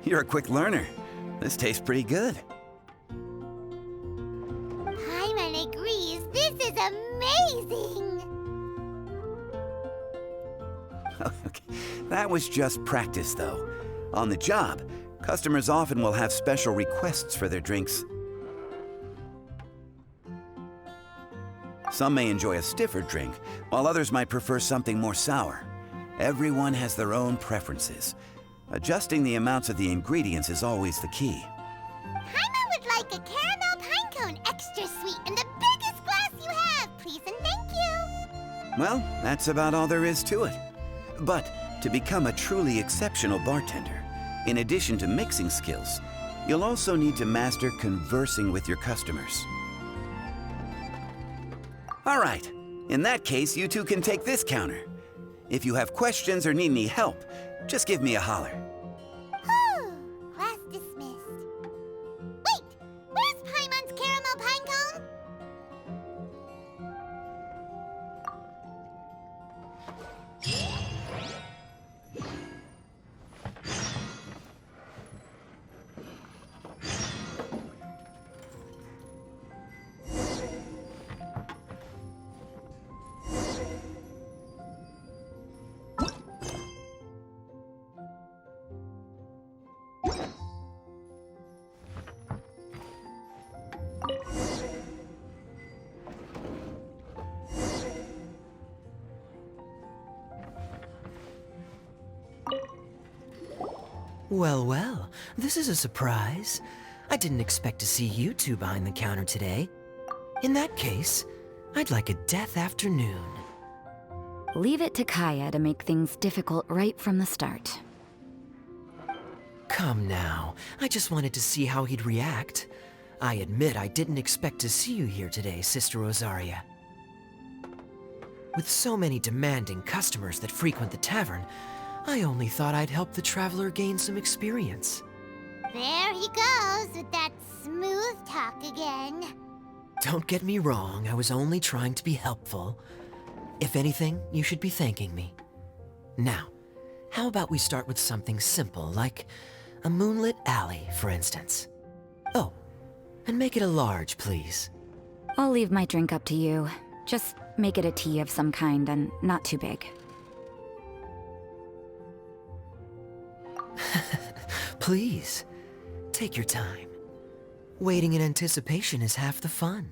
You're a quick learner. This tastes pretty good. Paimon agrees. This is amazing! Okay, that was just practice, though. On the job, customers often will have special requests for their drinks. Some may enjoy a stiffer drink, while others might prefer something more sour. Everyone has their own preferences. Adjusting the amounts of the ingredients is always the key. Paimon would like a caramel pine cone, extra sweet, in the biggest glass you have, please and thank you! Well, that's about all there is to it. But to become a truly exceptional bartender, in addition to mixing skills, you'll also need to master conversing with your customers. All right, in that case, you two can take this counter. If you have questions or need any help, just give me a holler. Whew, class dismissed. Wait, where's Paimon's caramel pine cone? Well, well, this is a surprise. I didn't expect to see you two behind the counter today. In that case, I'd like a death afternoon. Leave it to Kaya to make things difficult right from the start. Come now, I just wanted to see how he'd react. I admit I didn't expect to see you here today, Sister Rosaria. With so many demanding customers that frequent the tavern, I only thought I'd help the traveler gain some experience. There he goes with that smooth talk again. Don't get me wrong, I was only trying to be helpful. If anything, you should be thanking me. Now, how about we start with something simple, like a moonlit alley, for instance? Oh, and make it a large, please. I'll leave my drink up to you. Just make it a tea of some kind and not too big. Please, take your time. Waiting in anticipation is half the fun.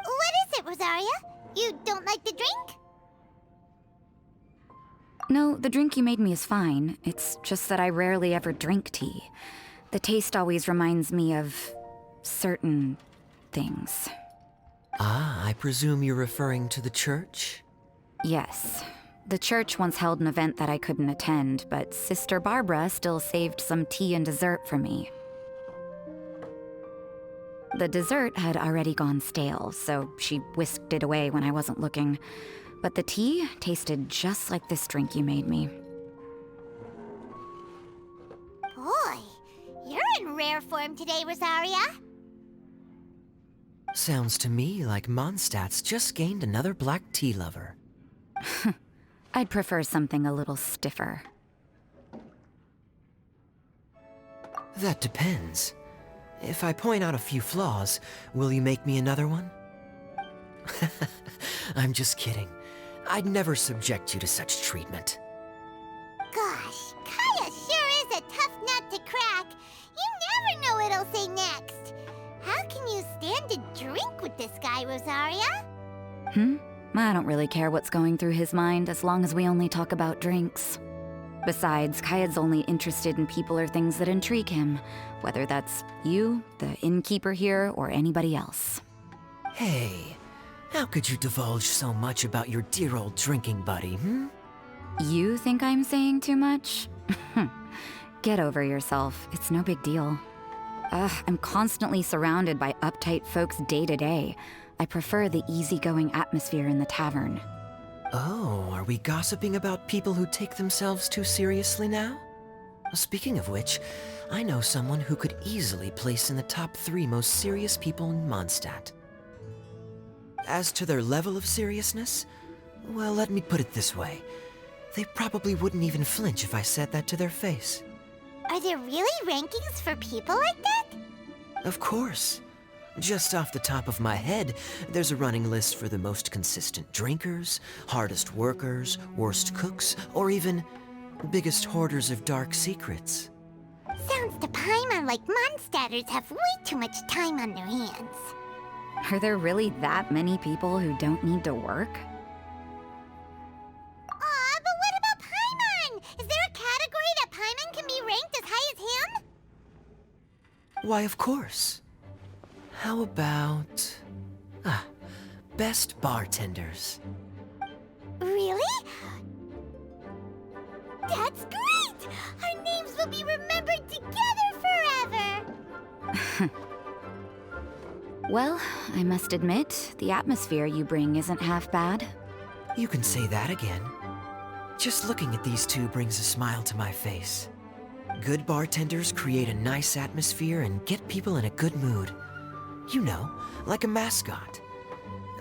What is it, Rosaria? You don't like the drink? No, the drink you made me is fine. It's just that I rarely ever drink tea. The taste always reminds me of certain things. Ah, I presume you're referring to the church? Yes. The church once held an event that I couldn't attend, but Sister Barbara still saved some tea and dessert for me. The dessert had already gone stale, so she whisked it away when I wasn't looking. But the tea tasted just like this drink you made me. Boy, you're in rare form today, Rosaria. Sounds to me like Mondstadt's just gained another black tea lover. I'd prefer something a little stiffer. That depends. If I point out a few flaws, will you make me another one? I'm just kidding. I'd never subject you to such treatment. Gosh, Kaya sure is a tough nut to crack. You never know what he'll say next. How can you stand to drink with this guy, Rosaria? I don't really care what's going through his mind as long as we only talk about drinks. Besides, Kayad's only interested in people or things that intrigue him, whether that's you, the innkeeper here, or anybody else. Hey, how could you divulge so much about your dear old drinking buddy, You think I'm saying too much? Get over yourself. It's no big deal. I'm constantly surrounded by uptight folks day to day. I prefer the easygoing atmosphere in the tavern. Oh, are we gossiping about people who take themselves too seriously now? Speaking of which, I know someone who could easily place in the top 3 most serious people in Mondstadt. As to their level of seriousness, well, let me put it this way. They probably wouldn't even flinch if I said that to their face. Are there really rankings for people like that? Of course. Just off the top of my head, there's a running list for the most consistent drinkers, hardest workers, worst cooks, or even biggest hoarders of dark secrets. Sounds to Paimon like Mondstadters have way too much time on their hands. Are there really that many people who don't need to work? Aw, but what about Paimon? Is there a category that Paimon can be ranked as high as him? Why, of course. How about... best bartenders. Really? That's great! Our names will be remembered together forever! Well, I must admit, the atmosphere you bring isn't half bad. You can say that again. Just looking at these two brings a smile to my face. Good bartenders create a nice atmosphere and get people in a good mood. You know, like a mascot.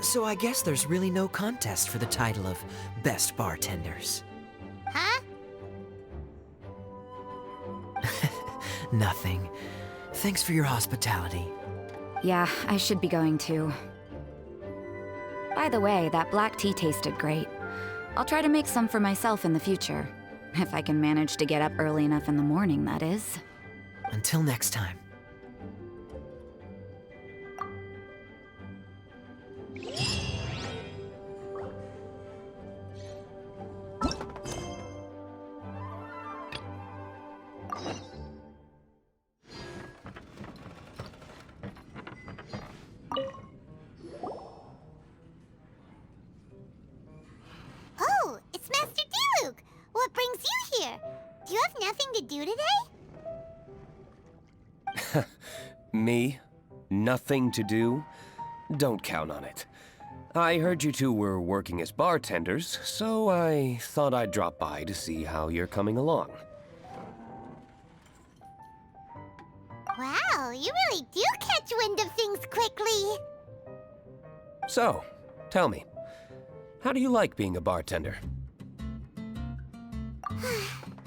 So I guess there's really no contest for the title of Best Bartenders. Huh? Nothing. Thanks for your hospitality. Yeah, I should be going too. By the way, that black tea tasted great. I'll try to make some for myself in the future. If I can manage to get up early enough in the morning, that is. Until next time. Oh, it's Master D-Luke! What brings you here? Do you have nothing to do today? Me? Nothing to do? Don't count on it. I heard you two were working as bartenders, so I thought I'd drop by to see how you're coming along. Wow, you really do catch wind of things quickly. So, tell me, how do you like being a bartender?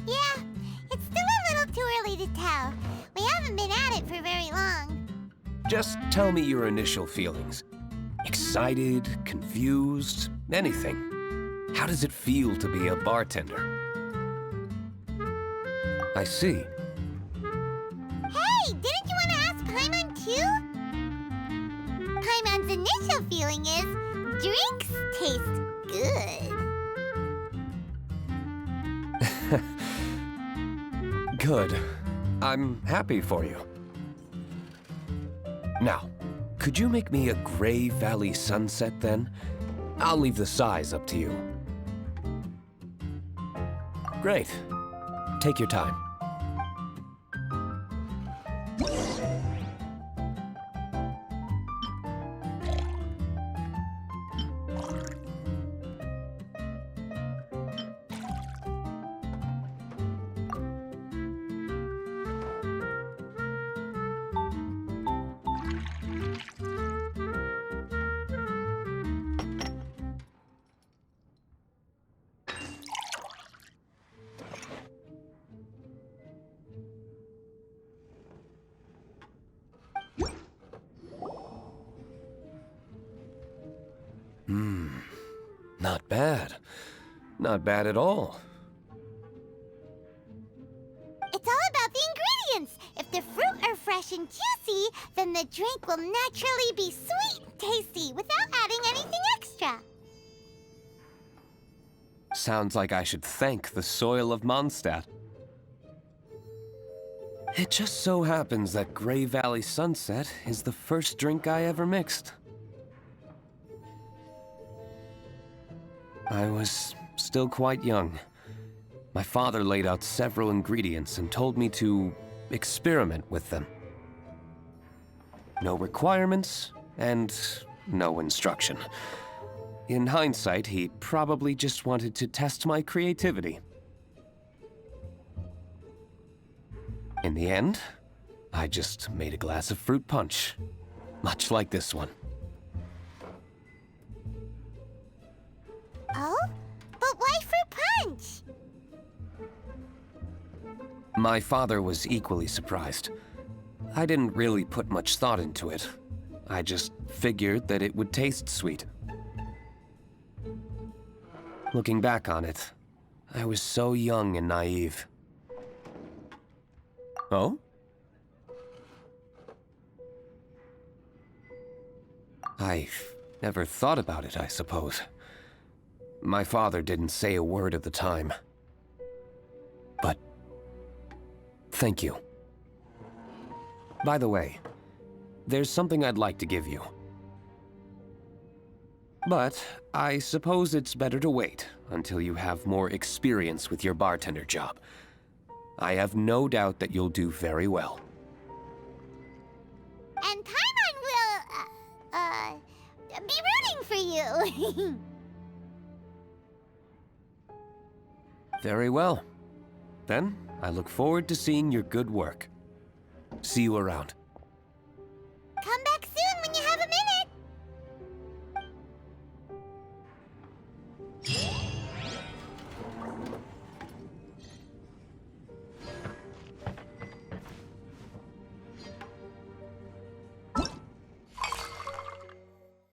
Yeah, it's still a little too early to tell. We haven't been at it for very long. Just tell me your initial feelings. Excited, confused, anything. How does it feel to be a bartender? I see. Hey, didn't you want to ask Paimon too? Paimon's initial feeling is drinks taste good. Good. I'm happy for you. Now, could you make me a Gray Valley sunset then? I'll leave the size up to you. Great. Take your time. Not bad. Not bad at all. It's all about the ingredients. If the fruit are fresh and juicy, then the drink will naturally be sweet and tasty without adding anything extra. Sounds like I should thank the soil of Mondstadt. It just so happens that Gray Valley Sunset is the first drink I ever mixed. I was still quite young. My father laid out several ingredients and told me to experiment with them. No requirements and no instruction. In hindsight, he probably just wanted to test my creativity. In the end, I just made a glass of fruit punch, much like this one. Oh? But why fruit punch? My father was equally surprised. I didn't really put much thought into it. I just figured that it would taste sweet. Looking back on it, I was so young and naive. Oh? I never thought about it, I suppose. My father didn't say a word at the time. But thank you. By the way, there's something I'd like to give you. But I suppose it's better to wait until you have more experience with your bartender job. I have no doubt that you'll do very well. And Paimon will, be rooting for you. Very well. Then, I look forward to seeing your good work. See you around.